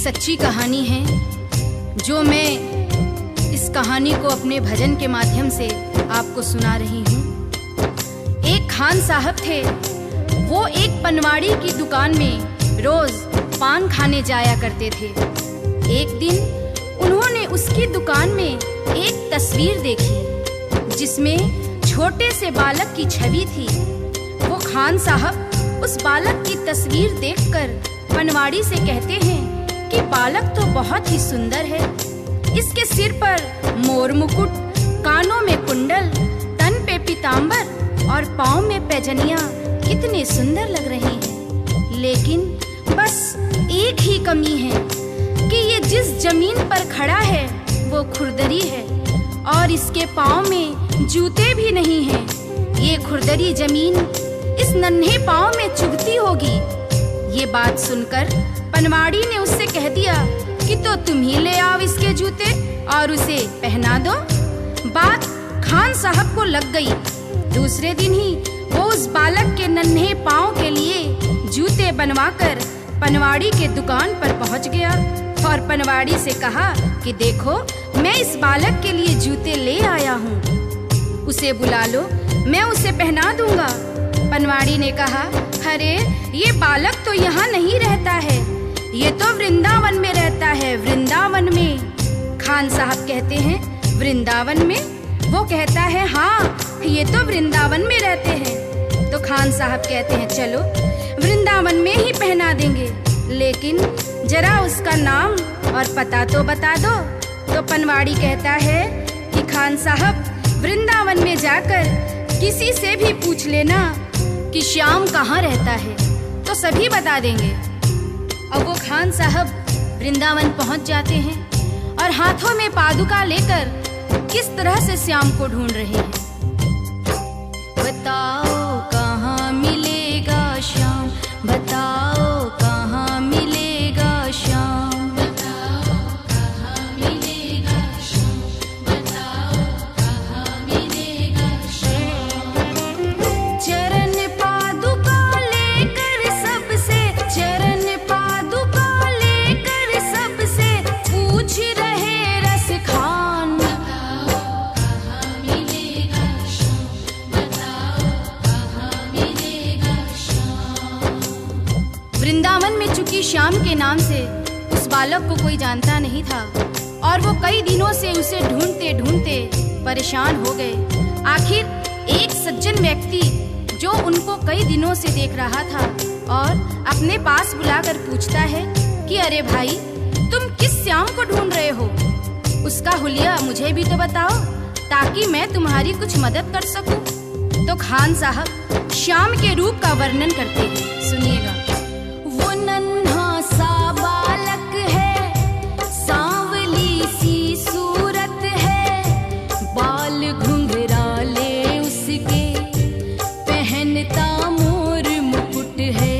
एक सच्ची कहानी है जो मैं इस कहानी को अपने भजन के माध्यम से आपको सुना रही हूँ। एक खान साहब थे, वो एक पनवाड़ी की दुकान में रोज पान खाने जाया करते थे। एक दिन उन्होंने उसकी दुकान में एक तस्वीर देखी जिसमें छोटे से बालक की छवि थी। वो खान साहब उस बालक की तस्वीर देखकर पनवाड़ी से कहते हैं कि बालक तो बहुत ही सुंदर है। इसके सिर पर मोर मुकुट, कानों में कुंडल, तन पे पीतांबर और पाँव में पैजनियां कितने सुंदर लग रहे हैं। लेकिन बस एक ही कमी है कि ये जिस जमीन पर खड़ा है वो खुरदरी है और इसके पाँव में जूते भी नहीं हैं। ये खुरदरी जमीन इस नन्हे पाँव में चुभती होगी। ये बात सुनकर पनवाड़ी ने उससे कह दिया कि तो तुम ही ले आओ इसके जूते और उसे पहना दो। बात खान साहब को लग गई। दूसरे दिन ही वो उस बालक के नन्हे पाँव के लिए जूते बनवाकर पनवाड़ी के दुकान पर पहुंच गया और पनवाड़ी से कहा कि देखो, मैं इस बालक के लिए जूते ले आया हूँ, उसे बुला लो, मैं उसे पहना दूंगा। पनवाड़ी ने कहा, अरे ये बालक तो यहाँ नहीं रहता है, ये तो वृंदावन में रहता है। वृंदावन में? खान साहब कहते हैं, वृंदावन में? वो कहता है, हाँ ये तो वृंदावन में रहते हैं। तो खान साहब कहते हैं, चलो वृंदावन में ही पहना देंगे, लेकिन जरा उसका नाम और पता तो बता दो। तो पनवाड़ी कहता है कि खान साहब, वृंदावन में जाकर किसी से भी पूछ लेना कि श्याम कहाँ रहता है, तो सभी बता देंगे। अब वो खान साहब वृंदावन पहुंच जाते हैं और हाथों में पादुका लेकर किस तरह से श्याम को ढूंढ रहे हैं। बताओ कहाँ मिलेगा श्याम, बताओ कहाँ मिलेगा श्याम, बताओ कहाँ मिलेगा श्याम, बताओ कहाँ मिलेगा श्याम। चरण पादुका लेकर सबसे, चरण पादुका लेकर सबसे पूछ रहे रस खान, बताओ कहाँ मिलेगा श्याम, बताओ कहाँ मिलेगा श्याम। वृंदावन में चूंकि श्याम के नाम से उस बालक को कोई जानता नहीं था और वो कई दिनों से उसे ढूंढते ढूंढते परेशान हो गए। आखिर एक सज्जन व्यक्ति जो उनको कई दिनों से देख रहा था और अपने पास बुलाकर पूछता है कि अरे भाई, तुम किस श्याम को ढूंढ रहे हो? उसका हुलिया मुझे भी तो बताओ ताकि मैं तुम्हारी कुछ मदद कर सकूं। तो खान साहब श्याम के रूप का वर्णन करते हैं, सुनिएगा। वो नन्हा सा बालक है, सांवली सी सूरत है, बाल घुंघराले उसके, पहनता मोर मुकुट है,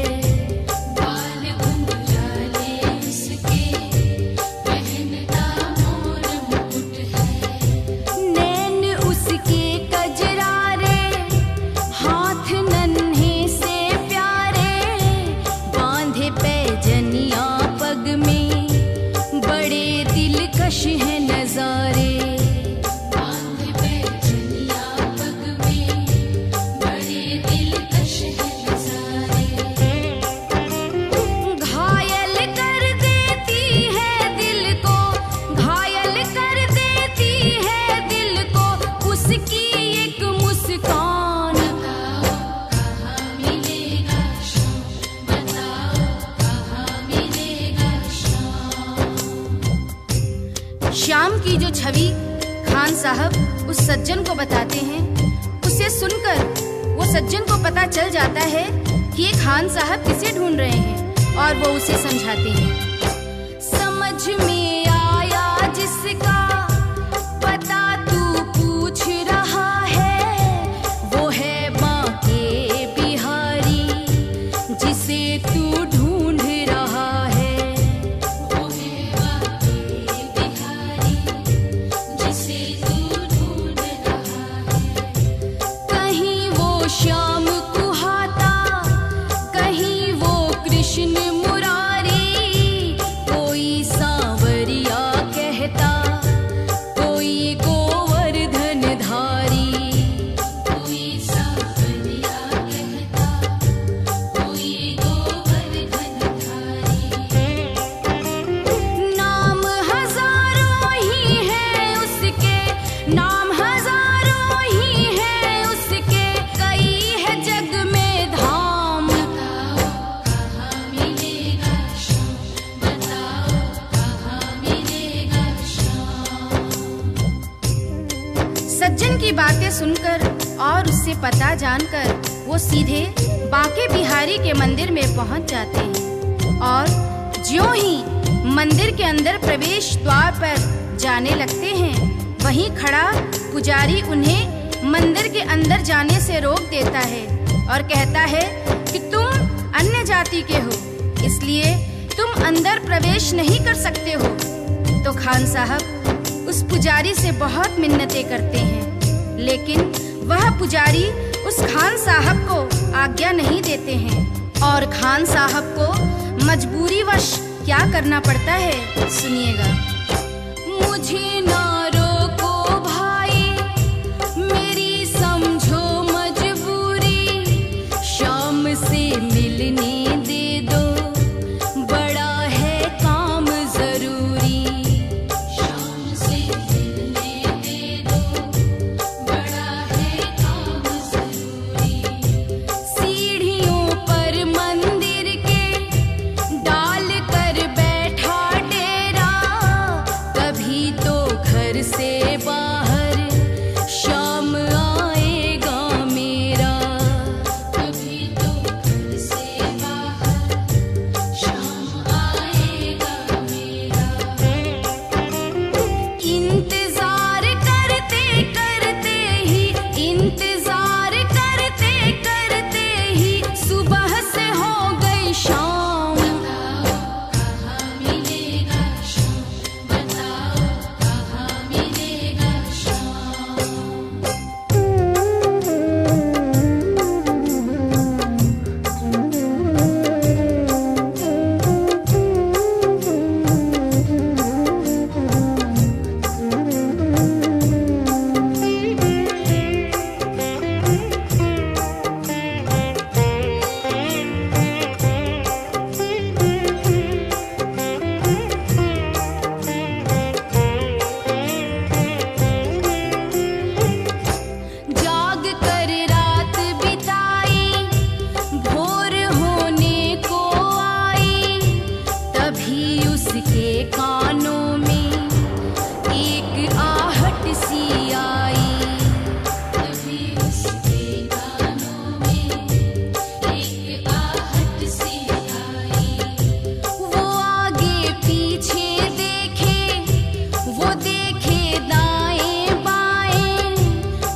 बाल घुंघराले उसके, पहनता मोर मुकुट है, नैन उसके कजरारे, हाथ नन्हे से प्यारे, बांधे पैजनिया पग में, बड़े दिलकश है नजारे, बांधे पैजनिया पग में, बड़े दिलकश है नजारे। घायल कर देती है दिल को, घायल कर देती है दिल को उसकी एक मुस्कान, बताओ कहाँ मिलेगा श्याम, बताओ कहाँ मिलेगा श्याम। श्याम की जो छवि खान साहब उस सज्जन को बताते हैं, उसे सुनकर वो सज्जन को पता चल जाता है कि ये खान साहब किसे ढूंढ रहे हैं और वो उसे समझाते हैं। समझ में आया जिसका पता तू पूछ रहा है, वो है बांके बिहारी जिसे तू ढूंढ रहा है, वो है बांके बिहारी जिसे तू ढूंढ रहा है। कहीं वो श्याम कुहाता, कहीं वो कृष्ण मुरारी, कोई की बातें सुनकर और उससे पता जानकर वो सीधे बांके बिहारी के मंदिर में पहुंच जाते हैं और ज्यों ही मंदिर के अंदर प्रवेश द्वार पर जाने लगते हैं, वहीं खड़ा पुजारी उन्हें मंदिर के अंदर जाने से रोक देता है और कहता है कि तुम अन्य जाति के हो, इसलिए तुम अंदर प्रवेश नहीं कर सकते हो। तो खान साहब उस पुजारी से बहुत मिन्नतें करते हैं, लेकिन वह पुजारी उस खान साहब को आज्ञा नहीं देते हैं और खान साहब को मजबूरीवश क्या करना पड़ता है, सुनिएगा। मुझे ना रोको भाई, मेरी समझो मजबूरी, शाम से मिलने दे दो, बड़ा है काम जरूरी। शाम से मिलने दे दो, बड़ा है काम जरूरी। सीढ़ियों पर मंदिर के डाल कर बैठा डेरा, कभी तो घर से बाहर शाम आएगा मेरा, कभी तो घर से बाहर शाम आएगा मेरा। इंतजार करते करते ही, इंतजार करते करते ही सुबह से हो गई शाम। बताओ कहाँ मिलेगा शाम, बताओ कहाँ मिलेगा शाम। जाग कर रात बिताई, भोर होने को आई, तभी उसके कानों में एक आहट सी आई, तभी उसके कानों में एक आहट सी आई। वो आगे पीछे देखे, वो देखे दाएं बाएं,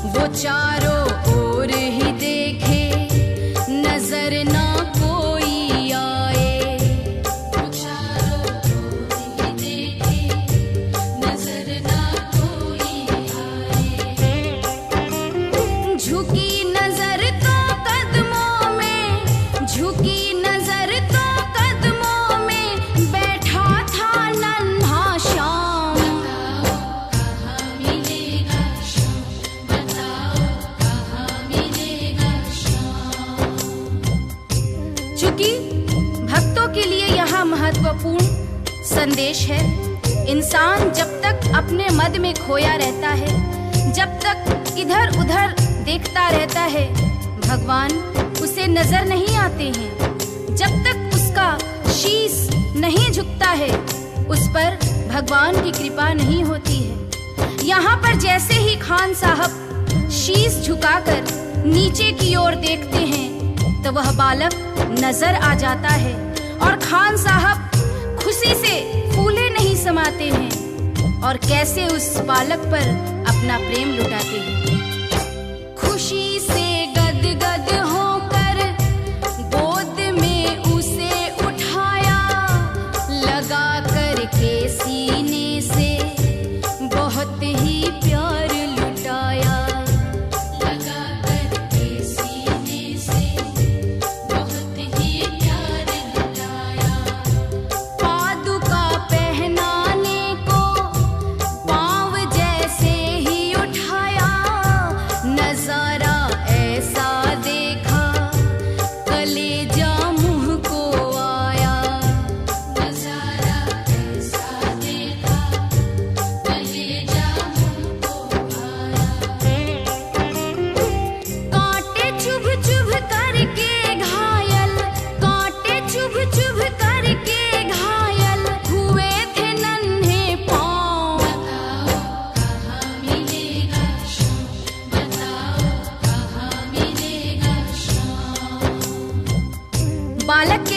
वो चारों ओर ही देखे, नजर ना कोई आए। वो चारों ओर ही देखे, नजर ना कोई आए। झुकी नजर तो कदमों में, झुकी नजर तो कदमों में, बैठा था नन्हा श्याम। बताओ कहाँ मिलेगा शाम, बताओ कहाँ मिलेगा शाम। चूंकि भक्तों के लिए यहाँ महत्वपूर्ण संदेश है, इंसान जब तक अपने मद में खोया रहता है, जब तक इधर उधर देखता रहता है, भगवान उसे नजर नहीं आते हैं। जब तक उसका शीश नहीं झुकता है, उस पर भगवान की कृपा नहीं होती है। यहाँ पर जैसे ही खान साहब शीश झुकाकर नीचे की ओर देखते हैं, तो वह बालक नजर आ जाता है और खान साहब खुशी से फूले नहीं समाते हैं और कैसे उस बालक पर अपना प्रेम लुटाते हैं। खुशी से गदगद होकर गोद में उसे उठाया, लगा कर के सीने से बहुत ही प्यार लुटाया, लगा कर के सीने से बहुत ही प्यार लुटाया। पादुका पहनाने को पाँव जैसे ही उठाया, नजारा ऐसा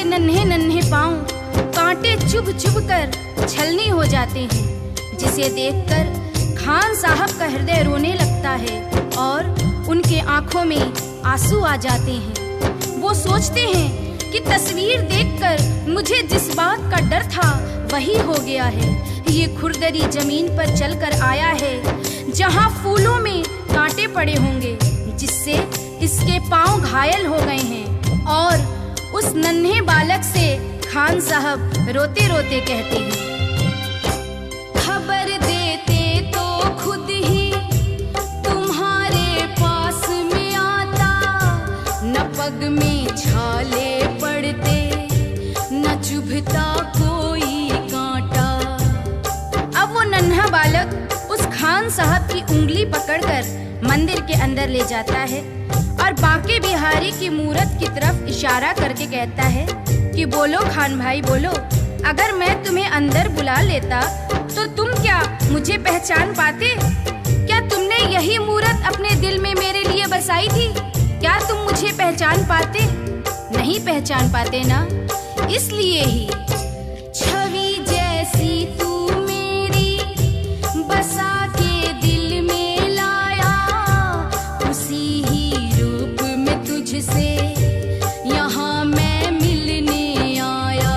नन्हे नन्हे पांव कांटे चुभ चुभ कर छलनी हो जाते हैं, जिसे देखकर खान साहब का हृदय रोने लगता है और उनके आंखों में आंसू आ जाते हैं। वो सोचते हैं कि तस्वीर देखकर मुझे जिस बात का डर था वही हो गया है। ये खुरदरी जमीन पर चलकर आया है जहां फूलों में कांटे पड़े होंगे, जिससे इसके पांव घायल हो गए हैं। और उस नन्हे बालक से खान साहब रोते रोते कहते हैं, खबर देते तो खुद ही तुम्हारे पास में आता, न पग में छाले पड़ते न चुभता कोई कांटा। अब वो नन्हा बालक उस खान साहब की उंगली पकड़कर मंदिर के अंदर ले जाता है और बांके बिहारी की मूरत की तरफ इशारा करके कहता है कि बोलो खान भाई बोलो, अगर मैं तुम्हें अंदर बुला लेता तो तुम क्या मुझे पहचान पाते? क्या तुमने यही मूरत अपने दिल में मेरे लिए बसाई थी? क्या तुम मुझे पहचान पाते? नहीं पहचान पाते ना? इसलिए ही छवि जैसी तू मेरी बसा के दिल में लाया, उसी ही रूप में तुझसे यहाँ मैं मिलने आया,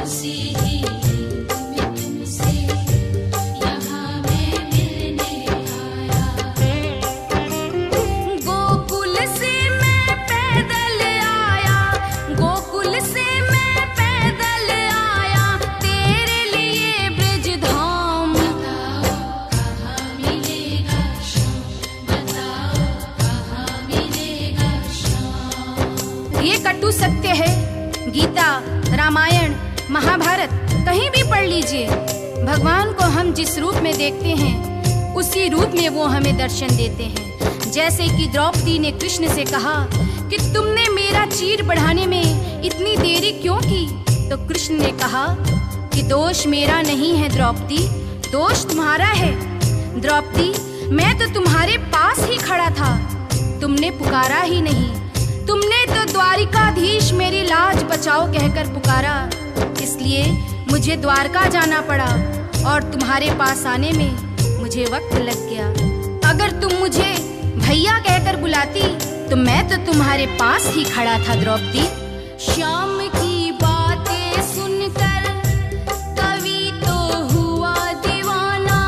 उसी ही रूप में तुझसे यहाँ मैं मिलने आया। गोकुल से मैं पैदल आया, गोकुल से मैं पैदल आया, तेरे लिए ब्रजधाम। बताओ कहाँ मिलेगा श्याम, बताओ कहाँ मिलेगा श्याम। ये कटु सत्य है। गीता, रामायण, महाभारत कहीं भी पढ़ लीजिए, भगवान को हम जिस रूप में देखते हैं उसी रूप में वो हमें दर्शन देते हैं। जैसे कि द्रौपदी ने कृष्ण से कहा कि तुमने मेरा चीर बढ़ाने में इतनी देरी क्यों की? तो कृष्ण ने कहा कि दोष मेरा नहीं है द्रौपदी, दोष तुम्हारा है। द्रौपदी, मैं तो तुम्हारे पास ही खड़ा था, तुमने पुकारा ही नहीं। तुमने तो द्वारिकाधीश मेरी लाज बचाओ कहकर पुकारा, इसलिए मुझे द्वारका जाना पड़ा और तुम्हारे पास आने में मुझे वक्त लग गया। अगर तुम मुझे भैया कहकर बुलाती तो मैं तो तुम्हारे पास ही खड़ा था द्रौपदी। श्याम की बातें सुनकर कवि तो हुआ दीवाना,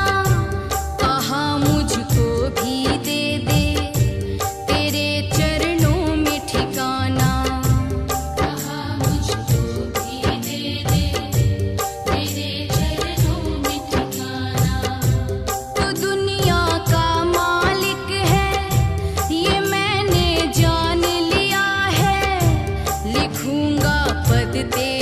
कहा मुझको भी दे दे तेरे चरणों में ठिकाना, कहा मुझको भी दे दे तेरे चरणों में ठिकाना। तो दुनिया का मालिक है ये मैंने जान लिया है, लिखूंगा पद तेरे